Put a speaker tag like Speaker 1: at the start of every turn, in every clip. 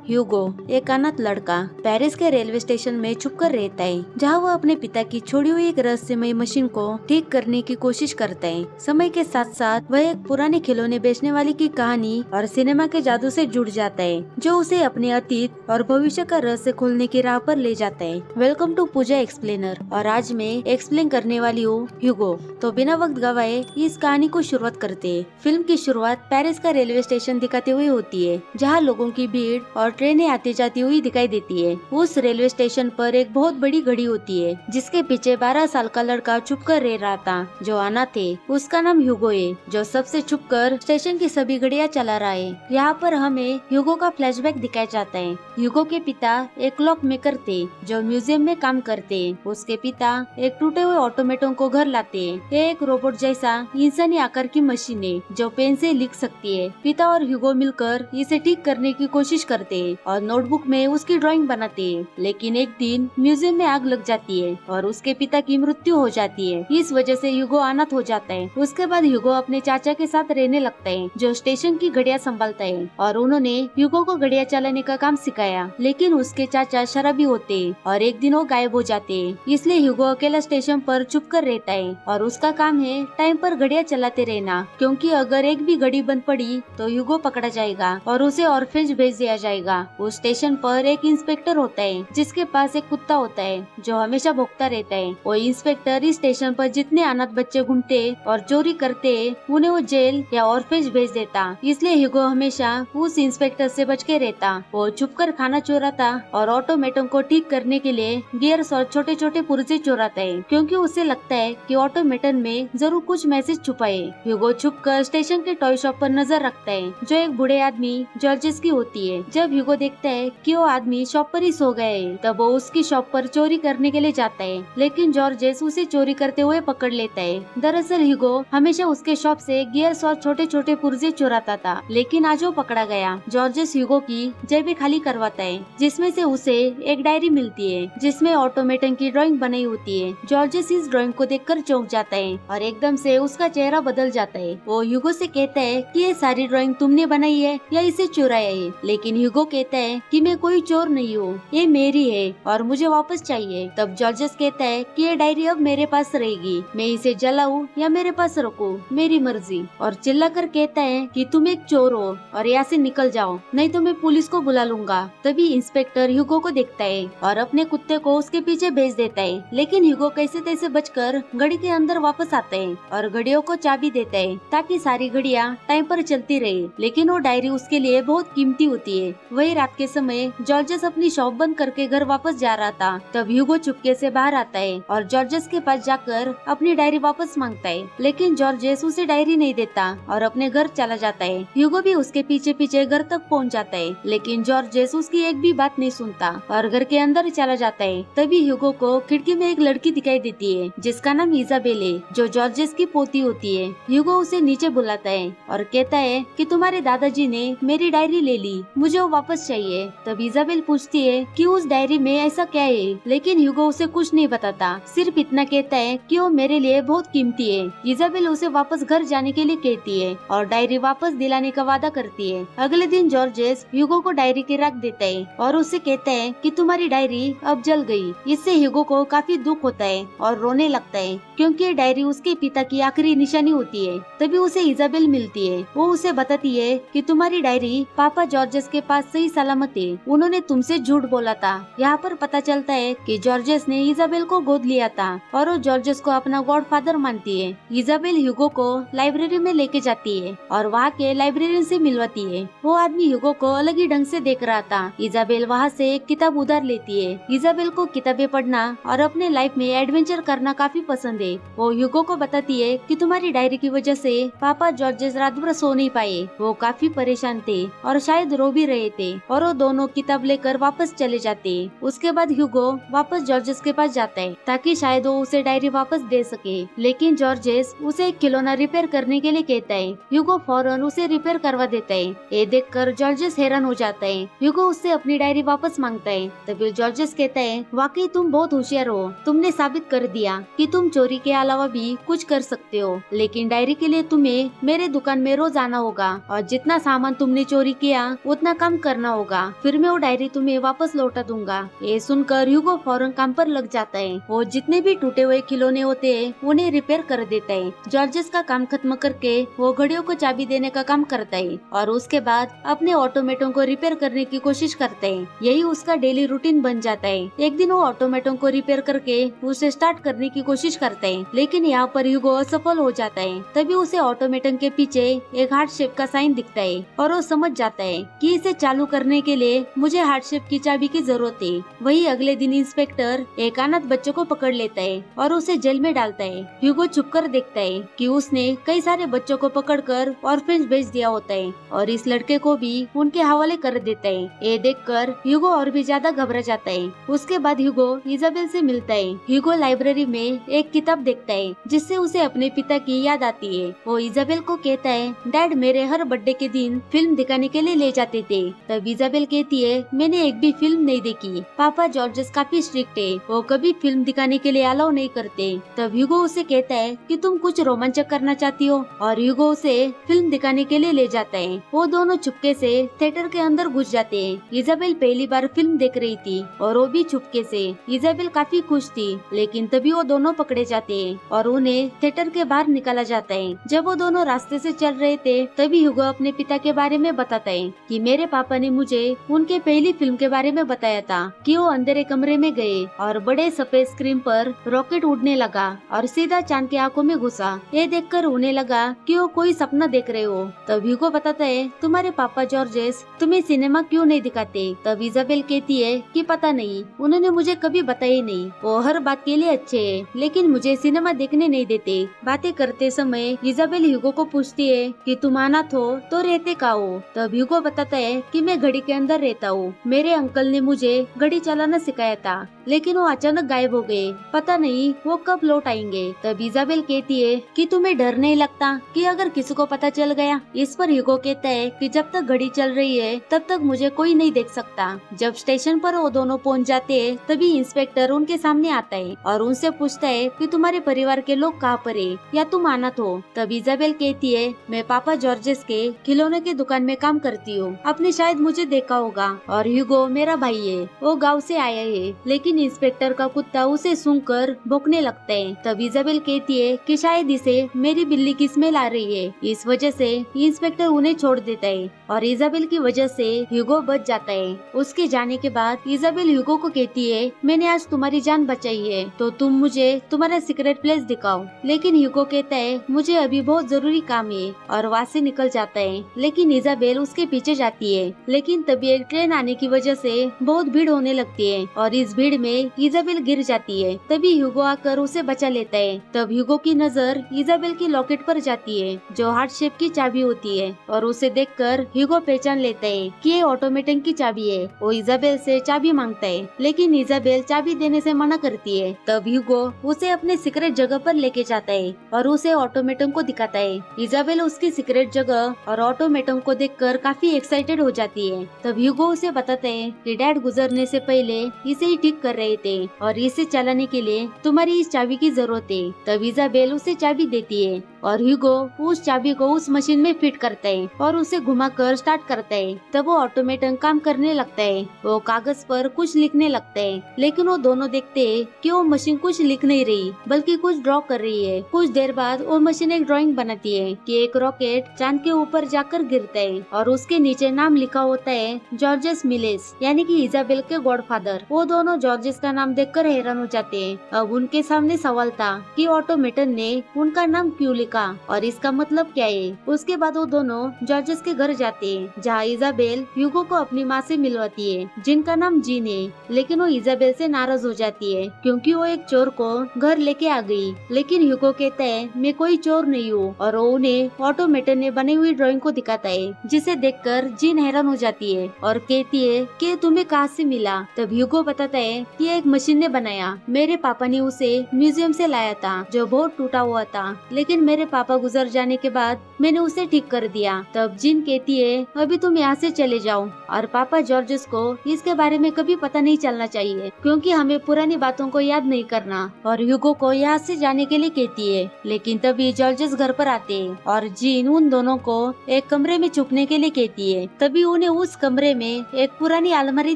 Speaker 1: ह्यूगो एक अनाथ लड़का पेरिस के रेलवे स्टेशन में छुपकर रहता है, जहां वह अपने पिता की छोड़ी हुई एक रहस्यमय मशीन को ठीक करने की कोशिश करता है। समय के साथ साथ वह एक पुराने खिलौने बेचने वाली की कहानी और सिनेमा के जादू से जुड़ जाता है, जो उसे अपने अतीत और भविष्य का रहस्य खोलने की राह पर ले जाता है। वेलकम टू पूजा एक्सप्लेनर, और आज मैं एक्सप्लेन करने वाली हूँ ह्यूगो। तो बिना वक्त गवाए इस कहानी को शुरुआत करते हैं। फिल्म की शुरुआत पेरिस का रेलवे स्टेशन दिखाते हुए होती है, जहाँ लोगों की भीड़ और ट्रेनें आती जाती हुई दिखाई देती है। उस रेलवे स्टेशन पर एक बहुत बड़ी घड़ी होती है, जिसके पीछे 12 साल का लड़का छुपकर रह रहा था, जो अनाथ है। उसका नाम ह्यूगो है, जो सबसे छुपकर स्टेशन की सभी घड़ियां चला रहा है। यहाँ पर हमें ह्यूगो का फ्लैशबैक दिखाया जाता है। ह्यूगो के पिता एक क्लॉक मेकर थे, जो म्यूजियम में काम करते हैं। उसके पिता एक टूटे हुए ऑटोमेटन को घर लाते हैं। ये एक रोबोट जैसा इंसानी आकार की मशीन है, जो पेन से लिख सकती है। पिता और ह्यूगो मिलकर इसे ठीक करने की कोशिश करते हैं और नोटबुक में उसकी ड्राइंग बनाते हैं। लेकिन एक दिन म्यूजियम में आग लग जाती है और उसके पिता की मृत्यु हो जाती है। इस वजह से ह्यूगो अनाथ हो जाता है। उसके बाद ह्यूगो अपने चाचा के साथ रहने लगता है, जो स्टेशन की घड़ियां संभालता है, और उन्होंने ह्यूगो को घड़ियां चलाने का काम सिखाया। लेकिन उसके चाचा शराबी होते हैं और एक दिन वो गायब हो जाते हैं। इसलिए ह्यूगो अकेला स्टेशन पर चुप कर रहता है और उसका काम है टाइम पर घड़ियां चलाते रहना, क्योंकि अगर एक भी घड़ी बंद पड़ी तो ह्यूगो पकड़ा जाएगा और उसे ऑर्फेज भेज दिया जाएगा। उस स्टेशन पर एक इंस्पेक्टर होता है, जिसके पास एक कुत्ता होता है, जो हमेशा भौंकता रहता है। वो इंस्पेक्टर इस स्टेशन पर जितने अनाथ बच्चे घूमते और चोरी करते, उन्हें वो जेल या ऑर्फेज भेज देता। इसलिए ह्यूगो हमेशा उस इंस्पेक्टर से बच के रहता। वो छुपकर खाना चोराता और ऑटोमेटन को ठीक करने के लिए गियर्स और छोटे छोटे पुर्जे चोराता है, क्योंकि उसे लगता है कि ऑटोमेटन में जरूर कुछ मैसेज छुपा है। ह्यूगो छुपकर स्टेशन के टॉय शॉप पर नजर रखता है, जो एक बूढ़े आदमी जॉर्जेस की होती है। जब ह्यूगो देखता है कि वो आदमी शॉप पर ही सो गया है, तब वो उसकी शॉप पर चोरी करने के लिए जाता है। लेकिन जॉर्जेस उसे चोरी करते हुए पकड़ लेता है। दरअसल ह्यूगो हमेशा उसके शॉप से गियर्स और छोटे छोटे पुर्जे चुराता था, लेकिन आज वो पकड़ा गया। जॉर्जेस ह्यूगो की जेबें खाली करवाता है, जिसमें से उसे एक डायरी मिलती है, जिसमें ऑटोमेटन की ड्राइंग बनाई होती है। जॉर्जेस इस ड्राइंग को देखकर चौंक जाता है और एकदम से उसका चेहरा बदल जाता है। वो ह्यूगो से कहता है कि ये सारी ड्राइंग तुमने बनाई है या इसे चुराया है। लेकिन ह्यूगो कहता है कि मैं कोई चोर नहीं हूँ, ये मेरी है और मुझे वापस चाहिए। तब जॉर्जेस कहता है कि ये डायरी अब मेरे पास रहेगी, मैं इसे जलाऊं या मेरे पास रखूं, मेरी मर्जी। और चिल्लाकर कहता है कि तुम एक चोर हो और यहाँ से निकल जाओ, नहीं तो मैं पुलिस को बुला लूंगा। तभी इंस्पेक्टर ह्यूगो को देखता है और अपने कुत्ते को उसके पीछे भेज देता है। लेकिन ह्यूगो कैसे तैसे बचकर घड़ी के अंदर वापस आता है और घड़ियों को चाबी देता है, ताकि सारी घड़ियां टाइम पर चलती रहे। लेकिन वो डायरी उसके लिए बहुत कीमती होती है। वही रात के समय जॉर्जेस अपनी शॉप बंद करके घर वापस जा रहा था। तब ह्यूगो चुपके से बाहर आता है और जॉर्जेस के पास जाकर अपनी डायरी वापस मांगता है। लेकिन जॉर्जेस उसे डायरी नहीं देता और अपने घर चला जाता है। ह्यूगो भी उसके पीछे पीछे घर तक पहुंच जाता है, लेकिन जॉर्जेस उसकी एक भी बात नहीं सुनता और घर के अंदर चला जाता है। तभी ह्यूगो को खिड़की में एक लड़की दिखाई देती है, जिसका नाम इजाबेल है, जो जॉर्जेस की पोती होती है। ह्यूगो उसे नीचे बुलाता है और कहता है कि तुम्हारे दादाजी ने मेरी डायरी ले ली, मुझे वो वापस चाहिए। तब इजाबेल पूछती है कि उस डायरी में ऐसा क्या है, लेकिन ह्यूगो उसे कुछ नहीं बताता, सिर्फ इतना कहता है कि वो मेरे लिए बहुत कीमती है। इजाबेल उसे वापस घर जाने के लिए कहती है और डायरी वापस दिलाने का वादा करती है। अगले दिन जॉर्जेस ह्यूगो को डायरी के रख देता है और उसे कहता है कि तुम्हारी डायरी अब जल गई। इससे ह्यूगो को काफी दुख होता है और रोने लगता है, क्योंकि ये डायरी उसके पिता की आखिरी निशानी होती है। तभी उसे इजाबेल मिलती है। वो उसे बताती है कि तुम्हारी डायरी पापा जॉर्जेस के पास सही सलामत है, उन्होंने तुमसे झूठ बोला था। यहाँ पर पता चलता है कि जॉर्जेस ने इजाबेल को गोद लिया था और वो जॉर्जेस को अपना गॉडफादर मानती है। इजाबेल ह्यूगो को लाइब्रेरी में लेके जाती है और वहाँ के लाइब्रेरियन से मिलवाती है। वो आदमी ह्यूगो को अलग ही ढंग से देख रहा था। इजाबेल वहाँ से एक किताब उधार लेती है। इजाबेल को किताबें पढ़ना और अपने लाइफ में एडवेंचर करना काफी पसंद है। वो ह्यूगो को बताती है कि तुम्हारी डायरी की वजह से पापा जॉर्जेस रात भर सो नहीं पाए, वो काफी परेशान थे और शायद रो भी रहे थे, और वो दोनों किताब लेकर वापस चले जाते। उसके बाद ह्यूगो वापस जॉर्जेस के पास जाता है, ताकि शायद वो उसे डायरी वापस दे सके। लेकिन जॉर्जेस उसे एक खिलौना रिपेयर करने के लिए कहता है। ह्यूगो फौरन उसे रिपेयर करवा देता है। ये देखकर जॉर्जेस हैरान हो जाता है। ह्यूगो उससे अपनी डायरी वापस मांगता है। तभी जॉर्जेस कहता है, वाकई तुम बहुत होशियार हो, तुमने साबित कर दिया कि तुम चोरी के अलावा भी कुछ कर सकते हो। लेकिन डायरी के लिए तुम्हें मेरे दुकान में रोज आना होगा और जितना सामान तुमने चोरी किया उतना कम करना करना होगा, फिर मैं वो डायरी तुम्हें वापस लौटा दूंगा। ये सुनकर ह्यूगो फौरन काम पर लग जाता है। वो जितने भी टूटे हुए खिलौने होते हैं उन्हें रिपेयर कर देता है। जॉर्जेस का काम खत्म करके वो घड़ियों को चाबी देने का काम करता है और उसके बाद अपने ऑटोमेटों को रिपेयर करने की कोशिश करता है। यही उसका डेली रूटीन बन जाता है। एक दिन वो ऑटोमेटों को रिपेयर करके उसे स्टार्ट करने की कोशिश करता है, लेकिन यहाँ पर ह्यूगो असफल हो जाता है। तभी उसे ऑटोमेटन के पीछे एक हार्ट शेप का साइन दिखता है और वो समझ जाता है कि इसे चालू करने के लिए मुझे हार्ट शेप की चाबी की जरूरत है। वही अगले दिन इंस्पेक्टर एक अनाथ बच्चे को पकड़ लेता है और उसे जेल में डालता है। ह्यूगो छुपकर देखता है कि उसने कई सारे बच्चों को पकड़कर ऑर्फेनेज भेज दिया होता है और इस लड़के को भी उनके हवाले कर देता है। ये देखकर ह्यूगो और भी ज्यादा घबरा जाता है। उसके बाद ह्यूगो इजाबेल से मिलता है। ह्यूगो लाइब्रेरी में एक किताब देखता है जिससे उसे अपने पिता की याद आती है। वो इजाबेल को कहता है, डैड मेरे हर बर्थडे के दिन फिल्म दिखाने के लिए ले जाते थे। तब इजाबेल कहती है, मैंने एक भी फिल्म नहीं देखी। पापा जॉर्जेस काफी स्ट्रिक्ट है, वो कभी फिल्म दिखाने के लिए अलाउ नहीं करते। तब ह्यूगो उसे कहता है कि तुम कुछ रोमांचक करना चाहती हो और ह्यूगो उसे फिल्म दिखाने के लिए ले जाता है। वो दोनों चुपके से थिएटर के अंदर घुस जाते हैं। इजाबेल पहली बार फिल्म देख रही थी और वो भी चुपके से। इजाबेल काफी खुश थी, लेकिन तभी वो दोनों पकड़े जाते हैं और उन्हें थिएटर के बाहर निकाला जाता है। जब वो दोनों रास्ते से चल रहे थे तभी ह्यूगो अपने पिता के बारे में बताता है कि मेरे पापा ने मुझे उनके पहली फिल्म के बारे में बताया था कि वो अंधेरे कमरे में गए और बड़े सफेद स्क्रीन पर रॉकेट उड़ने लगा और सीधा चांद की आंखों में घुसा। ये देखकर उन्हें लगा कि वो कोई सपना देख रहे हो। तब ह्यूगो बताता है, तुम्हारे पापा जॉर्जेस तुम्हें सिनेमा क्यों नहीं दिखाते? तब इजाबेल कहती है कि पता नहीं, उन्होंने मुझे कभी बताया नहीं। वो हर बात के लिए अच्छे हैं, लेकिन मुझे सिनेमा देखने नहीं देते। बातें करते समय इजाबेल ह्यूगो को पूछती है कि तुम अनाथ हो तो रहते कहाँ हो? तब ह्यूगो बताता है कि मैं घड़ी के अंदर रहता हूँ। मेरे अंकल ने मुझे घड़ी चलाना सिखाया था, लेकिन वो अचानक गायब हो गए। पता नहीं वो कब लौट आएंगे। तब इजाबेल कहती है कि तुम्हें डर नहीं लगता कि अगर किसी को पता चल गया? इस पर ह्यूगो कहता है कि जब तक घड़ी चल रही है तब तक मुझे कोई नहीं देख सकता। जब स्टेशन पर वो दोनों पहुंच जाते हैं तभी इंस्पेक्टर उनके सामने आता है और उनसे पूछता है कि तुम्हारे परिवार के लोग कहाँ पर है या तुम अनाथ हो? तब इजाबेल कहती है, मैं पापा जॉर्जेस के खिलौने की दुकान में काम करती हूँ, आपने शायद मुझे देखा होगा। और ह्यूगो मेरा भाई है, वो गाँव से आया है। लेकिन इंस्पेक्टर का कुत्ता उसे सूंघकर भौंकने लगता है। तब इजाबेल कहती है कि शायद इसे मेरी बिल्ली की स्मेल आ रही है। इस वजह से इंस्पेक्टर उन्हें छोड़ देता है और इजाबेल की वजह से ह्यूगो बच जाता है। उसके जाने के बाद इजाबेल ह्यूगो को कहती है, मैंने आज तुम्हारी जान बचाई है तो तुम मुझे तुम्हारा सीक्रेट प्लेस दिखाओ। लेकिन ह्यूगो कहता है, मुझे अभी बहुत जरूरी काम है और वहाँ से निकल जाता है। लेकिन इजाबेल उसके पीछे जाती है। लेकिन तभी एक ट्रेन आने की वजह से बहुत भीड़ होने लगती है और इस भीड़ में इजाबेल गिर जाती है। तभी ह्यूगो आकर उसे बचा लेता है। तब ह्यूगो की नजर इजाबेल की लॉकेट पर जाती है जो हार्ट शेप की चाबी होती है और उसे देखकर ह्यूगो पहचान लेता है कि ये ऑटोमेटन की चाबी है। वो इजाबेल से चाबी मांगता है, लेकिन इजाबेल चाबी देने से मना करती है। तब ह्यूगो उसे अपने सीक्रेट जगह पर लेके जाता है और उसे ऑटोमेटन को दिखाता है। इजाबेल उसकी सीक्रेट जगह और ऑटोमेटन को देखकर काफी एक्साइटेड हो जाती है। तब ह्यूगो उसे बताता है कि डैड गुजरने से पहले इसे ही ठीक कर रहे थे और इसे चलाने के लिए तुम्हारी इस चाबी की जरूरत है। तब इजाबेल उसे चाबी देती है और ह्यूगो उस चाबी को उस मशीन में फिट करता है और उसे घुमाकर स्टार्ट करता है। तब वो ऑटोमेटन काम करने लगता है। वो कागज पर कुछ लिखने लगता है, लेकिन वो दोनों देखते हैं कि वो मशीन कुछ लिख नहीं रही बल्कि कुछ ड्रॉ कर रही है। कुछ देर बाद वो मशीन एक ड्राइंग बनाती है कि एक रॉकेट चांद के ऊपर जाकर गिरता है और उसके नीचे नाम लिखा होता है जॉर्जेस मिलेस, यानी कि इजाबेल के गॉडफादर। वो दोनों जॉर्जेस का नाम देखकर हैरान हो जाते हैं। अब उनके सामने सवाल था कि ऑटोमेटन ने उनका नाम क्यों लिखा और इसका मतलब क्या है। उसके बाद वो दोनों जॉर्जेस के घर जाते हैं जहाँ इजाबेल ह्यूगो को अपनी माँ से मिलवाती है जिनका नाम जीन है। लेकिन वो इजाबेल से नाराज हो जाती है क्योंकि वो एक चोर को घर लेके आ गई। लेकिन ह्यूगो कहता है, मैं कोई चोर नहीं हूँ और वो उन्हें ऑटोमेटन ने बनी हुई ड्राइंग को दिखाता है जिसे देखकर जीन हैरान हो जाती है और कहती है कि तुम्हें कहाँ से मिला। तब ह्यूगो बताता है कि एक मशीन ने बनाया, मेरे पापा ने उसे म्यूजियम से लाया था जो बहुत टूटा हुआ था, लेकिन मेरे मेरे पापा गुजर जाने के बाद मैंने उसे ठीक कर दिया। तब जिन कहती है अभी तुम यहाँ से चले जाओ, और पापा जॉर्जस को इसके बारे में कभी पता नहीं चलना चाहिए क्योंकि हमें पुरानी बातों को याद नहीं करना, और ह्यूगो को यहाँ से जाने के लिए कहती है। लेकिन तभी जॉर्जस घर पर आते हैं और जीन उन दोनों को एक कमरे में छुपने के लिए कहती है। तभी उन्हें उस कमरे में एक पुरानी अलमारी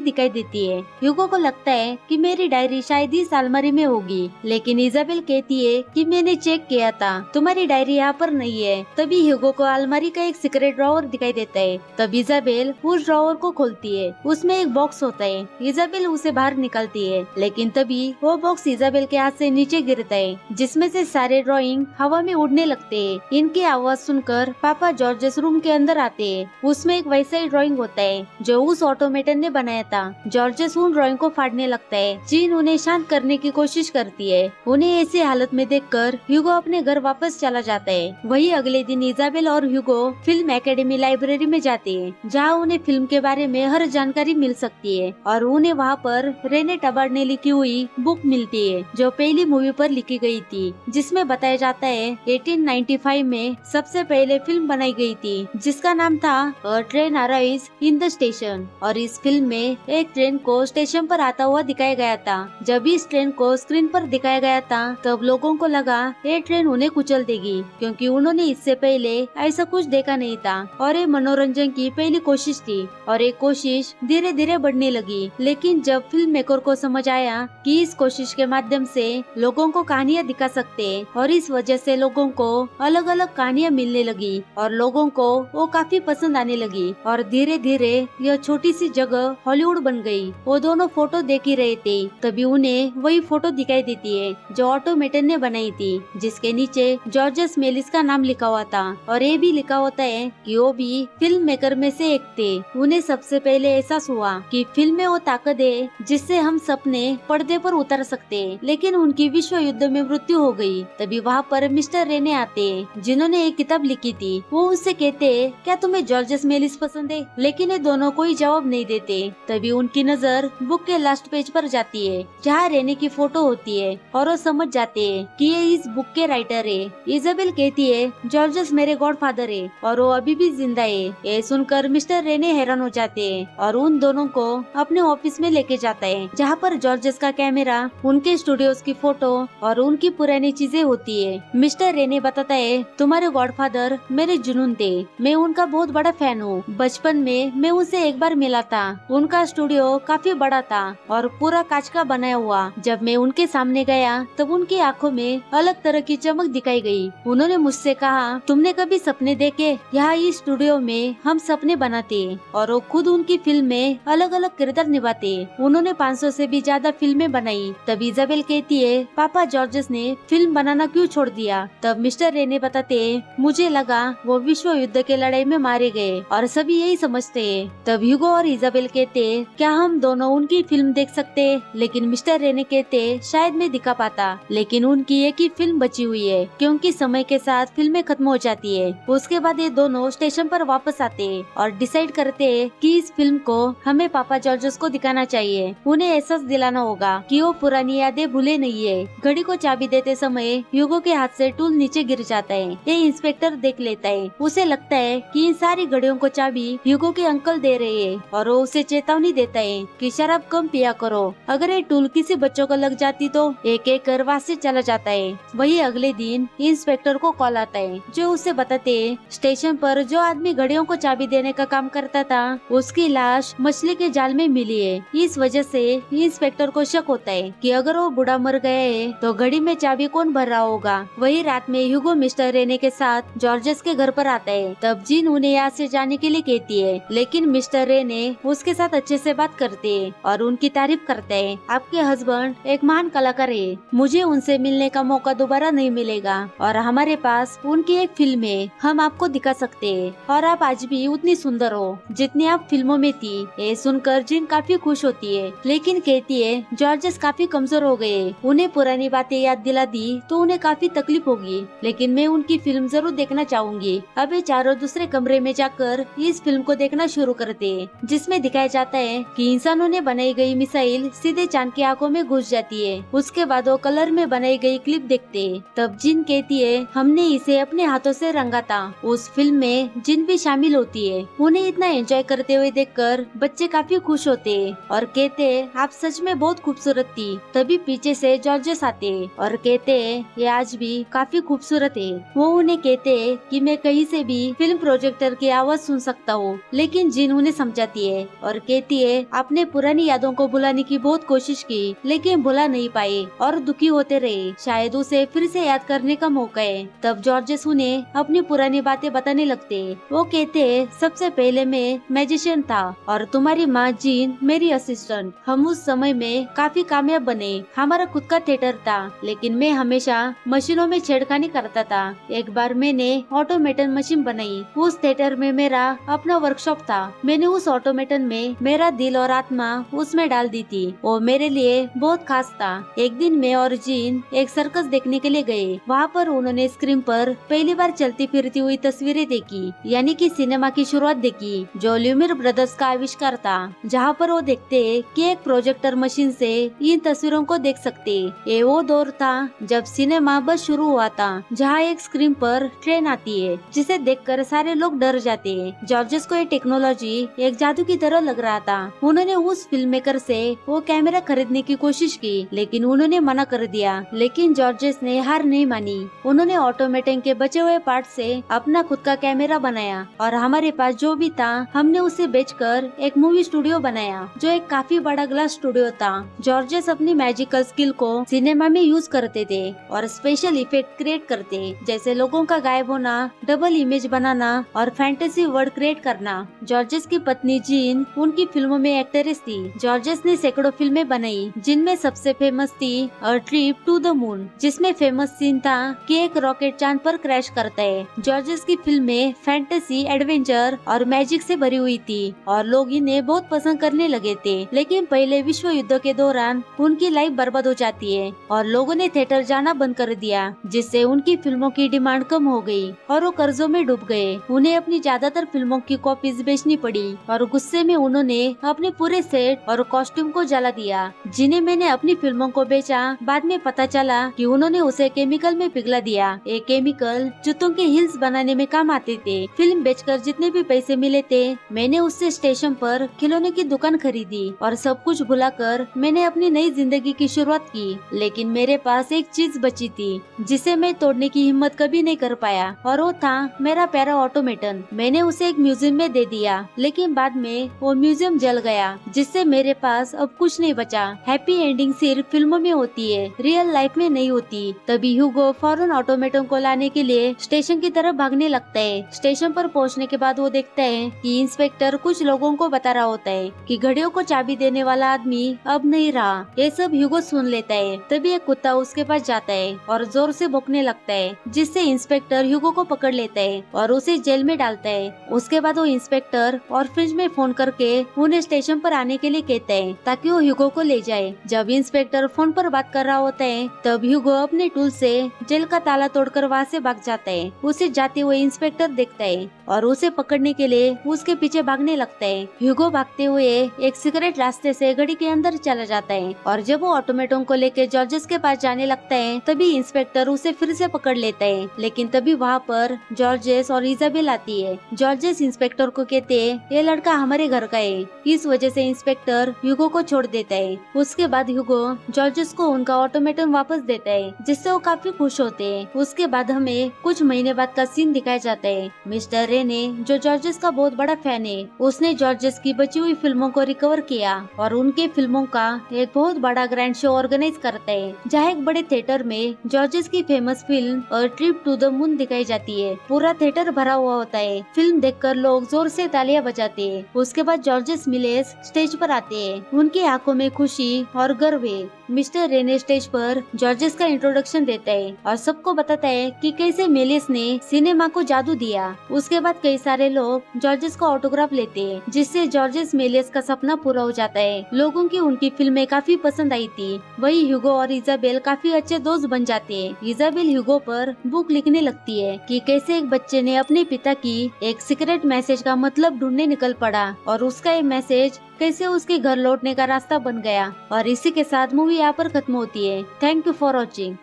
Speaker 1: दिखाई देती है। ह्यूगो को लगता है कि मेरी डायरी शायद इस अलमारी में होगी, लेकिन इजाबेल कहती है कि मैंने चेक किया था, तुम्हारी डायरी यहाँ पर नहीं है। तभी ह्यूगो को अलमारी का एक सीक्रेट ड्रॉवर दिखाई देता है। तब इजाबेल उस ड्रॉवर को खोलती है, उसमें एक बॉक्स होता है। इजाबेल उसे बाहर निकालती है, लेकिन तभी वो बॉक्स इजाबेल के हाथ से नीचे गिरता है, जिसमें से सारे ड्राइंग हवा में उड़ने लगते हैं। इनकी आवाज सुनकर पापा जॉर्जस रूम के अंदर आते हैं। उसमें एक वैसा ही ड्राइंग होता है जो उस ऑटोमेटन ने बनाया था। जॉर्जस उन ड्राइंग को फाड़ने लगता है। जीन उन्हें शांत करने की कोशिश करती है। उन्हें ऐसी हालत में देखकर ह्यूगो अपने घर वापस चला जाता है। वही अगले दिन इजाबेल और ह्यूगो फिल्म एकेडमी लाइब्रेरी में जाते हैं, जहाँ उन्हें फिल्म के बारे में हर जानकारी मिल सकती है, और उन्हें वहाँ पर रेने टबार्ड ने लिखी हुई बुक मिलती है जो पहली मूवी पर लिखी गई थी, जिसमें बताया जाता है 1895 में सबसे पहले फिल्म बनाई गई थी जिसका नाम था अ train arrives in the station. और इस फिल्म में एक ट्रेन को स्टेशन पर आता हुआ दिखाया गया था। जब इस ट्रेन को स्क्रीन पर दिखाया गया था तब लोगों को लगा ये ट्रेन उन्हें कुचल देगी, क्योंकि उन्होंने इससे पहले ऐसा कुछ देखा नहीं था, और ये मनोरंजन की पहली कोशिश थी, और ये कोशिश धीरे धीरे बढ़ने लगी। लेकिन जब फिल्म मेकर को समझ आया कि इस कोशिश के माध्यम से लोगों को कहानियां दिखा सकते हैं, और इस वजह से लोगों को अलग अलग कहानियां मिलने लगी, और लोगों को वो काफी पसंद आने लगी, और धीरे धीरे यह छोटी सी जगह हॉलीवुड बन गई। वो दोनों फोटो देख ही रहे थे, तभी उन्हें वही फोटो दिखाई देती है जो ऑटोमेटन ने बनाई थी, जिसके नीचे जॉर्जस मेलिस का नाम लिखा हुआ था, और ये भी लिखा होता है कि वो भी फिल्म मेकर में से एक थे। उन्हें सबसे पहले एहसास हुआ कि फिल्म में वो ताकत है जिससे हम सपने पर्दे पर उतर सकते हैं, लेकिन उनकी विश्व युद्ध में मृत्यु हो गई। तभी वहाँ पर मिस्टर रेने आते हैं, जिन्होंने एक किताब लिखी थी। वो उससे कहते हैं क्या तुम्हें जॉर्जस मेलिस पसंद है, लेकिन ये दोनों कोई जवाब नहीं देते। तभी उनकी नजर बुक के लास्ट पेज पर जाती है, जहाँ रेने की फोटो होती है, और वो समझ जाते हैं कि ये इस बुक के राइटर है। इजाबेल कहती है जॉर्जस मेरे गॉडफादर है और वो अभी भी जिंदा है। ये सुनकर मिस्टर रेने हैरान हो जाते हैं और उन दोनों को अपने ऑफिस में लेके जाता है, जहाँ पर जॉर्जस का कैमरा, उनके स्टूडियोज की फोटो और उनकी पुरानी चीजें होती है। मिस्टर रेने बताता है तुम्हारे गॉडफादर मेरे जुनून थे, मैं उनका बहुत बड़ा फैन हूँ। बचपन में मैं उनसे एक बार मिला था। उनका स्टूडियो काफी बड़ा था और पूरा कांच का बनाया हुआ। जब मैं उनके सामने गया तब उनकी आंखों में अलग तरह की चमक दिखाई गई। उन्होंने मुझसे कहा तुमने कभी सपने देखे? यहाँ इस स्टूडियो में हम सपने बनाते, और वो खुद उनकी फिल्म में अलग अलग किरदार निभाते। उन्होंने 500 से भी ज्यादा फिल्में बनाई। तब इजाबेल कहती है पापा जॉर्जस ने फिल्म बनाना क्यों छोड़ दिया? तब मिस्टर रेने बताते मुझे लगा वो विश्व युद्ध के लड़ाई में मारे गए और सभी यही समझते हैं। तब ह्यूगो और इजाबेल कहते क्या हम दोनों उनकी फिल्म देख सकते? लेकिन मिस्टर रेने कहते शायद मैं दिखा पाता, लेकिन उनकी एक ही फिल्म बची हुई है, क्योंकि समय के साथ फिल्में खत्म हो जाती है। उसके बाद ये दोनों स्टेशन पर वापस आते हैं और डिसाइड करते हैं कि इस फिल्म को हमें पापा जॉर्जस को दिखाना चाहिए। उन्हें एहसास दिलाना होगा कि वो पुरानी यादें भूले नहीं है। घड़ी को चाबी देते समय ह्यूगो के हाथ से टूल नीचे गिर जाता है। ये इंस्पेक्टर देख लेता है। उसे लगता है कि इन सारी घड़ियों को चाबी ह्यूगो के अंकल दे रहे हैं, और वो उसे चेतावनी देता है कि शराब कम पिया करो। अगर ये टूल किसी बच्चों को लग जाती तो एक एक कर वहाँ से चला जाता है। वही अगले दिन इंस्पेक्टर को कॉल आता है, जो उसे बताते हैं स्टेशन पर जो आदमी घड़ियों को चाबी देने का काम करता था उसकी लाश मछली के जाल में मिली है। इस वजह से इंस्पेक्टर को शक होता है कि अगर वो बूढ़ा मर गया है तो घड़ी में चाबी कौन भर रहा होगा। वही रात में ह्यूगो मिस्टर रेने के साथ जॉर्जस के घर पर आता है। तब जीन उन्हें यहाँ से जाने के लिए कहती है, लेकिन मिस्टर रेने उसके साथ अच्छे से बात करते हैं और उनकी तारीफ करते हैं। आपके हस्बैंड एक महान कलाकार है, मुझे उनसे मिलने का मौका दोबारा नहीं मिलेगा, और हमारे पास उनकी एक फिल्म है, हम आपको दिखा सकते हैं, और आप आज भी उतनी सुंदर हो जितनी आप फिल्मों में थी। ये सुनकर जिन काफी खुश होती है, लेकिन कहती है जॉर्जस काफी कमजोर हो गए, उन्हें पुरानी बातें याद दिला दी तो उन्हें काफी तकलीफ होगी, लेकिन मैं उनकी फिल्म जरूर देखना चाहूंगी। अब ये चारों दूसरे कमरे में जाकर इस फिल्म को देखना शुरू करते हैं, जिसमें दिखाया जाता है कि इंसानों ने बनाई गई मिसाइल सीधे चांद की आंखों में घुस जाती है। उसके बाद वो कलर में बनाई गई क्लिप देखते हैं। तब जिन कहती है हमने इसे अपने हाथों से रंगा था। उस फिल्म में जिन भी शामिल होती है उन्हें इतना एंजॉय करते हुए देखकर बच्चे काफी खुश होते हैं और कहते हैं आप सच में बहुत खूबसूरत थी। तभी पीछे से जॉर्जेस आते हैं और कहते हैं ये आज भी काफी खूबसूरत है। वो उन्हें कहते हैं कि मैं कहीं से भी फिल्म प्रोजेक्टर की आवाज सुन सकता हूँ, लेकिन जिन उन्हें समझाती है और कहती है आपने पुरानी यादों को भुलाने की बहुत कोशिश की लेकिन भुला नहीं पाए और दुखी होते रहे, शायद उसे फिर से याद करने का मौका है। तब जॉर्जेस उन्हें अपनी पुरानी बातें बताने लगते हैं। वो कहते हैं सबसे पहले मैं मैजिशियन था और तुम्हारी माँ जीन मेरी असिस्टेंट। हम उस समय में काफी कामयाब बने, हमारा खुद का थिएटर था, लेकिन मैं हमेशा मशीनों में छेड़खानी करता था। एक बार मैंने ऑटोमेटन मशीन बनाई। उस थिएटर में मेरा अपना वर्कशॉप था। मैंने उस ऑटोमेटन में मेरा दिल और आत्मा उसमें डाल दी थी। वो मेरे लिए बहुत खास था। एक दिन मैं और जीन एक सर्कस देखने के लिए गए। वहाँ पर उन्होंने स्क्रीन पर पहली बार चलती फिरती हुई तस्वीरें देखी, यानी कि सिनेमा की शुरुआत देखी, जो ल्यूमियर ब्रदर्स का आविष्कार था। जहाँ पर वो देखते कि एक प्रोजेक्टर मशीन से इन तस्वीरों को देख सकते। ये वो दौर था जब सिनेमा बस शुरू हुआ था, जहाँ एक स्क्रीन पर ट्रेन आती है जिसे देखकर सारे लोग डर जाते हैं। जॉर्जेस को ये टेक्नोलॉजी एक जादू की तरह लग रहा था। उन्होंने उस फिल्म मेकर से वो कैमरा खरीदने की कोशिश की, लेकिन उन्होंने मना कर दिया। लेकिन जॉर्जेस ने हार नहीं मानी। उन्होंने ऑटोमेटन के बचे हुए पार्ट से अपना खुद का कैमरा बनाया और हमारे पास जो भी था हमने उसे बेचकर एक मूवी स्टूडियो बनाया, जो एक काफी बड़ा ग्लास स्टूडियो था। जॉर्जेस अपनी मैजिकल स्किल को सिनेमा में यूज करते थे और स्पेशल इफेक्ट क्रिएट करते, जैसे लोगों का गायब होना, डबल इमेज बनाना और फैंटेसी वर्ल्ड क्रिएट करना। जॉर्जेस की पत्नी जीन उनकी फिल्मों में एक्ट्रेस थी। जॉर्जेस ने सैकड़ों फिल्में बनाई, जिनमें सबसे फेमस थी a trip to the moon, जिसमें फेमस सीन था कि एक रॉकेट चांद पर क्रैश करता है। जॉर्जेस की फिल्में फैंटेसी, एडवेंचर और मैजिक से भरी हुई थी और लोग इन्हें बहुत पसंद करने लगे थे। लेकिन पहले विश्व युद्ध के दौरान उनकी लाइफ बर्बाद हो जाती है और लोगों ने थिएटर जाना बंद कर दिया, जिससे उनकी फिल्मों की डिमांड कम हो गई और वो कर्जों में डूब गए। उन्हें अपनी ज्यादातर फिल्मों की कॉपीज बेचनी पड़ी और गुस्से में उन्होंने अपने पूरे सेट और कॉस्ट्यूम को जला दिया, जिन्हें मैंने अपनी फिल्मों को बेचा। बाद में पता चला कि उन्होंने उसे केमिकल में पिघला दिया। ये केमिकल जूतों के हील्स बनाने में काम आते थे। फिल्म बेचकर जितने भी पैसे मिले थे, मैंने उससे स्टेशन पर खिलौने की दुकान खरीदी और सब कुछ भुलाकर मैंने अपनी नई जिंदगी की शुरुआत की। लेकिन मेरे पास एक चीज बची थी जिसे मैं तोड़ने की हिम्मत कभी नहीं कर पाया, और वो था मेरा प्यारा ऑटोमेटन। मैंने उसे एक म्यूजियम में दे दिया, लेकिन बाद में वो म्यूजियम जल गया, जिससे मेरे पास अब कुछ नहीं बचा। हैप्पी एंडिंग सिर्फ फिल्मों में होती है, रियल लाइफ में नहीं होती। तभी ह्यूगो फौरन ऑटोमेटन को लाने के लिए स्टेशन की तरफ भागने लगता है। स्टेशन पर पहुंचने के बाद वो देखता है कि इंस्पेक्टर कुछ लोगों को बता रहा होता है कि घड़ियों को चाबी देने वाला आदमी अब नहीं रहा। ये सब ह्यूगो सुन लेता है। तभी एक कुत्ता उसके पास जाता है और जोर से भौंकने लगता है, जिससे इंस्पेक्टर ह्यूगो को पकड़ लेता है और उसे जेल में डालता है। उसके बाद वो इंस्पेक्टर ऑर्फनेज में फोन करके उन्हें स्टेशन पर आने के लिए कहता है ताकि वो ह्यूगो को ले जाए। जब इंस्पेक्टर फोन पर बात कर रहा होता है, तब ह्यूगो अपने टूल से जेल का ताला तोड़कर वहाँ से भाग जाता है। उसे जाते हुए इंस्पेक्टर देखता है और उसे पकड़ने के लिए उसके पीछे भागने लगता है। ह्यूगो भागते हुए एक सीक्रेट रास्ते से घड़ी के अंदर चला जाता है और जब वो ऑटोमेटन को लेकर जॉर्जेस के पास जाने लगता है, तभी इंस्पेक्टर उसे फिर से पकड़ लेता है। लेकिन तभी वहाँ पर जॉर्जेस और इजाबेल आती है। जॉर्जेस इंस्पेक्टर को कहते हैं ये लड़का हमारे घर का है। इस वजह से इंस्पेक्टर ह्यूगो को छोड़ देता है। उसके बाद ह्यूगो जॉर्जेस को उनका ऑटोमेटन वापस देता है, जिससे वो काफी खुश होते हैं। उसके बाद हमें कुछ महीने बाद का सीन दिखाया जाता है। मिस्टर रेने, जो जॉर्जेस का बहुत बड़ा फैन है, उसने जॉर्जेस की बची हुई फिल्मों को रिकवर किया और उनके फिल्मों का एक बहुत बड़ा ग्रैंड शो ऑर्गेनाइज करता है, जहाँ एक बड़े थिएटर में जॉर्जेस की famous film a trip to the moon दिखाई जाती है। पूरा थिएटर भरा हुआ होता है। फिल्म देखकर लोग जोर से तालियां बजाते हैं। उसके बाद जॉर्जेस मिलेस स्टेज पर आते हैं। उनकी आंखों में खुशी और गर्व है। मिस्टर रेने स्टेज पर जॉर्जेस का इंट्रोडक्शन देता है और सबको बताता है कि कैसे मेलिस ने सिनेमा को जादू दिया। उसके बाद कई सारे लोग जॉर्जेस का ऑटोग्राफ लेते हैं, जिससे जॉर्जेस मेलिस का सपना पूरा हो जाता है। लोगों की उनकी फिल्में काफी पसंद आई थी। वही ह्यूगो और इजाबेल काफी अच्छे दोस्त बन जाते हैं। इजाबेल ह्यूगो पर बुक लिखने लगती है कि कैसे एक बच्चे ने अपने पिता की एक सीक्रेट मैसेज का मतलब ढूंढने निकल पड़ा और उसका ये मैसेज कैसे उसके घर लौटने का रास्ता बन गया। और इसी के साथ मूवी यहाँ पर खत्म होती है। Thank you for watching.